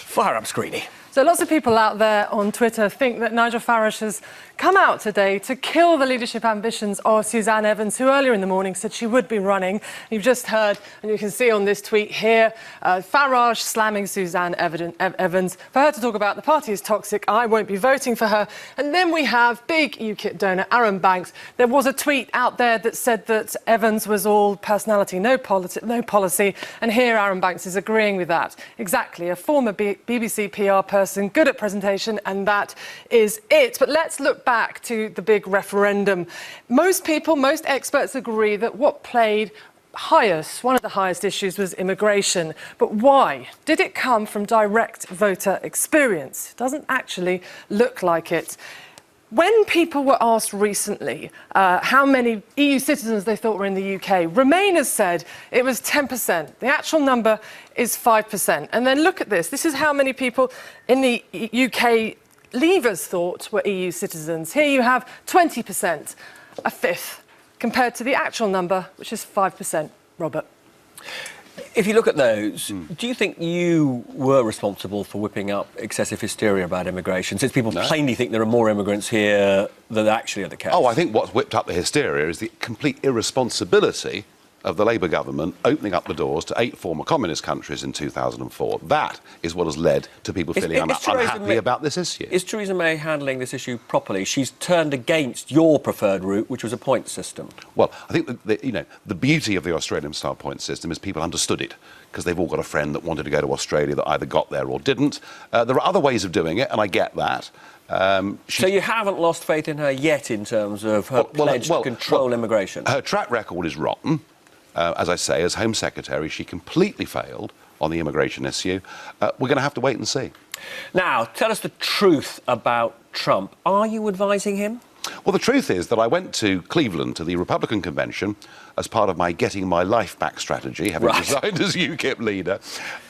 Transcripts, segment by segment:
Fire up, Screeny. So lots of people out there on Twitter think that Nigel Farage has come out today to kill the leadership ambitions of Suzanne Evans, who earlier in the morning said she would be running. You've just heard, and you can see on this tweet here, Farage slamming Suzanne Evans for her to talk about the party is toxic, I won't be voting for her. And then we have big UKIP donor Aaron Banks. There was a tweet out there that said that Evans was all personality, no policy. And here Aaron Banks is agreeing with that. Exactly, a former BBC PR person, good at presentation, and that is it. But let's look back to the big referendum. Most people, most experts agree that what played highest, one of the highest issues was immigration. But why? Did it come from direct voter experience? It doesn't actually look like it. When people were asked recently how many EU citizens they thought were in the UK, Remainers said it was 10%. The actual number is 5%. And then look at this. This is how many people in the UK Leavers thought were EU citizens. Here you have 20%, a fifth, compared to the actual number, which is 5%. Robert. If you look at those, do you think you were responsible for whipping up excessive hysteria about immigration, since people plainly think there are more immigrants here than actually are the case? Oh, I think what's whipped up the hysteria is the complete irresponsibility of the Labour government opening up the doors to 8 former communist countries in 2004. That is what has led to people feeling unhappy about this issue. Is Theresa May handling this issue properly? She's turned against your preferred route, which was a point system. Well, I think the beauty of the Australian-style point system is people understood it, because they've all got a friend that wanted to go to Australia that either got there or didn't. There are other ways of doing it, and I get that. So you haven't lost faith in her yet in terms of her pledge to control immigration? Her track record is rotten. As I say, as Home Secretary, she completely failed on the immigration issue. We're going to have to wait and see. Now, tell us the truth about Trump. Are you advising him? Well, the truth is that I went to Cleveland to the Republican convention as part of my getting my life back strategy, having resigned as UKIP leader,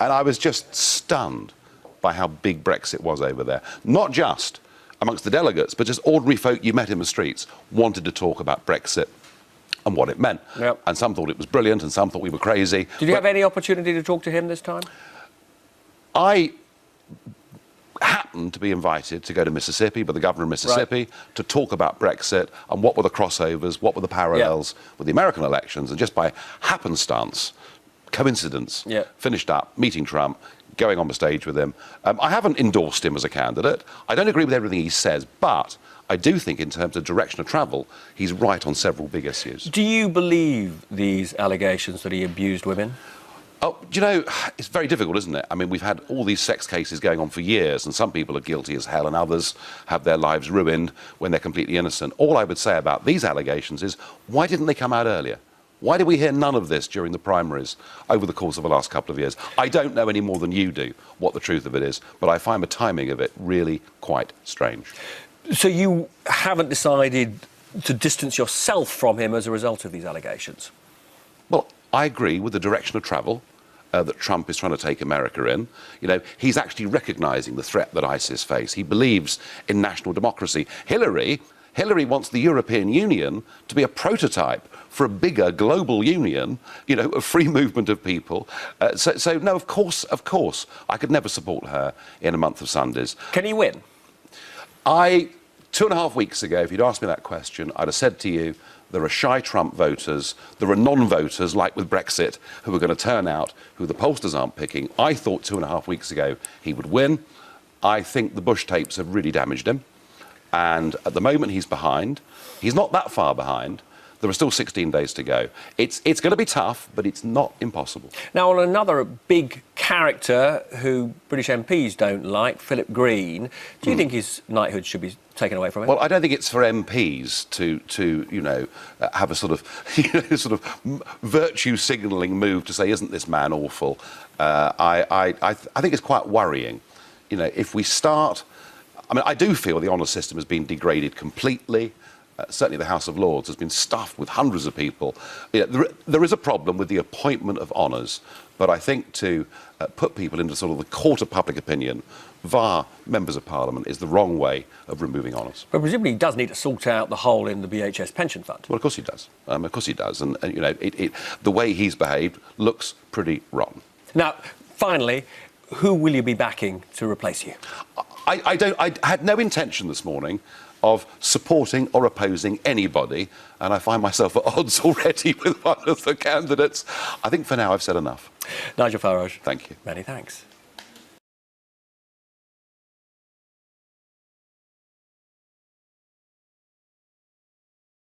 and I was just stunned by how big Brexit was over there. Not just amongst the delegates, but just ordinary folk you met in the streets wanted to talk about Brexit and what it meant. Yep. And some thought it was brilliant and some thought we were crazy. Did you have any opportunity to talk to him this time? I happened to be invited to go to Mississippi by the governor of Mississippi to talk about Brexit and what were the crossovers, what were the parallels with the American elections, and just by happenstance, coincidence, finished up meeting Trump, going on the stage with him. I haven't endorsed him as a candidate. I don't agree with everything he says, but I do think in terms of direction of travel, he's right on several big issues. Do you believe these allegations that he abused women? Oh, you know, it's very difficult, isn't it? I mean, we've had all these sex cases going on for years, and some people are guilty as hell, and others have their lives ruined when they're completely innocent. All I would say about these allegations is, why didn't they come out earlier? Why did we hear none of this during the primaries over the course of the last couple of years? I don't know any more than you do what the truth of it is, but I find the timing of it really quite strange. So you haven't decided to distance yourself from him as a result of these allegations? Well, I agree with the direction of travel that Trump is trying to take America in. You know, he's actually recognising the threat that ISIS face. He believes in national democracy. Hillary wants the European Union to be a prototype for a bigger global union, you know, a free movement of people. So no, of course, I could never support her in a month of Sundays. Can he win? 2.5 weeks ago, if you'd asked me that question, I'd have said to you, there are shy Trump voters, there are non-voters, like with Brexit, who are going to turn out, who the pollsters aren't picking. I thought 2.5 weeks ago he would win. I think the Bush tapes have really damaged him. And at the moment he's behind. He's not that far behind. There are still 16 days to go. It's going to be tough, but it's not impossible. Now, on another big character who British MPs don't like, Philip Green, do you think his knighthood should be taken away from him? Well, I don't think it's for MPs to you know, have a sort of virtue signalling move to say, isn't this man awful? I think it's quite worrying. You know, if we start... I mean, I do feel the honour system has been degraded completely. Certainly the House of Lords has been stuffed with hundreds of people. You know, there is a problem with the appointment of honours, but I think to put people into sort of the court of public opinion via members of Parliament is the wrong way of removing honours. But presumably he does need to sort out the hole in the BHS pension fund. Well, of course he does. Of course he does. And you know, the way he's behaved looks pretty rotten. Now, finally, who will you be backing to replace you? I had no intention this morning of supporting or opposing anybody, and I find myself at odds already with one of the candidates. I think for now I've said enough. Nigel Farage. Thank you. Many thanks.